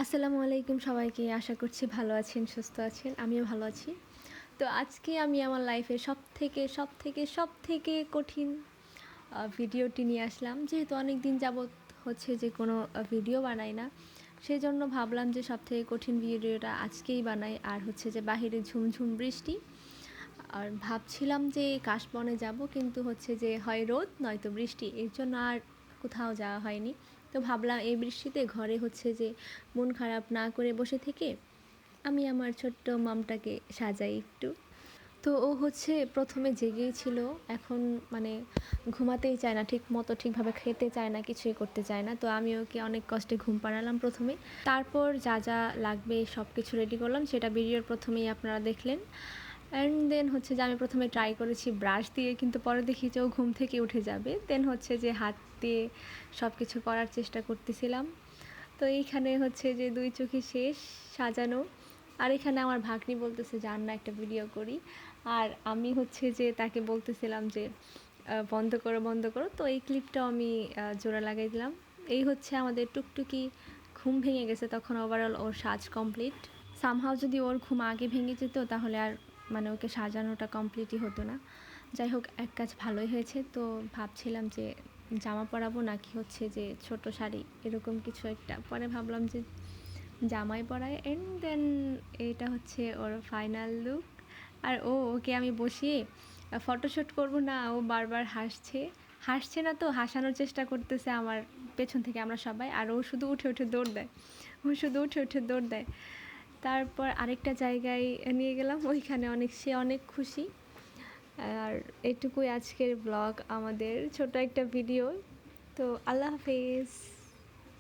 আসসালামু আলাইকুম সবাইকে। আশা করছি ভালো আছেন, সুস্থ আছেন। আমিও ভালো আছি। তো আজকে আমি আমার লাইফের সবথেকে কঠিন ভিডিওটি নিয়ে আসলাম। যেহেতু অনেক দিন যাবৎ হচ্ছে যে কোনো ভিডিও বানাই না। সেজন্য ভাবলাম যে সবথেকে কঠিন ভিডিওটা আজকেই বানাই। আর হচ্ছে যে বাহিরে ঝুমঝুম বৃষ্টি। আর ভাবছিলাম যে কাশবনে যাব, কিন্তু হচ্ছে যে হয় রোদ নয়তো বৃষ্টি। এর জন্য আর কোথাও যাওয়া হয়নি। তো ভাবলাম এই বৃষ্টিতে ঘরে হচ্ছে যে মন খারাপ না করে বসে থেকে আমি আমার ছোট্ট মামটাকে সাজাই একটু। তো ও হচ্ছে প্রথমে জেগেই ছিল, এখন মানে ঘুমাতেই চায় না, ঠিকভাবে খেতে চায় না, কিছুই করতে চায় না। তো আমি ওকে অনেক কষ্টে ঘুম পাড়ালাম প্রথমে। তারপর যা যা লাগবে সব কিছু রেডি করলাম, সেটা ভিডিওর প্রথমেই আপনারা দেখলেন। অ্যান্ড দেন হচ্ছে যে আমি প্রথমে ট্রাই করেছি ব্রাশ দিয়ে, কিন্তু পরে দেখি যে ও ঘুম থেকে উঠে যাবে। দেন হচ্ছে যে হাত দিয়ে সব কিছু করার চেষ্টা করতেছিলাম। তো এইখানে হচ্ছে যে 2 চোখে শেষ সাজানো। আর এখানে আমার ভাগ্নি বলতেছে যান না একটা ভিডিও করি। আর আমি হচ্ছে যে তাকে বলতেছিলাম যে বন্ধ করো। তো এই ক্লিপটাও আমি জোড়া লাগাই দিলাম। এই হচ্ছে আমাদের টুকটুকি ঘুম ভেঙে গেছে, তখন ওভারঅল ওর সাজ কমপ্লিট। সামহাও যদি ওর ঘুম আগে ভেঙে যেত তাহলে আর মানে ওকে সাজানোটা কমপ্লিটই হতো না। যাই হোক, এক কাজ ভালোই হয়েছে। তো ভাবছিলাম যে জামা পরাবো নাকি হচ্ছে যে ছোট শাড়ি, এরকম কিছু একটা। পরে ভাবলাম যে জামাই পরাই। অ্যান্ড দেন এটা হচ্ছে ওর ফাইনাল লুক। আর ওকে আমি বসিয়ে ফটোশ্যুট করব না, ও বারবার হাসছে না, তো হাসানোর চেষ্টা করতেছে আমার পেছন থেকে আমরা সবাই। আর ও শুধু উঠে দৌড় দেয়। তারপর আরেকটা জায়গায় নিয়ে গেলাম, ওইখানে সে অনেক খুশি। আর এটুকুই আজকের ব্লগ, আমাদের ছোট একটা ভিডিও। তো আল্লাহ হাফেজ।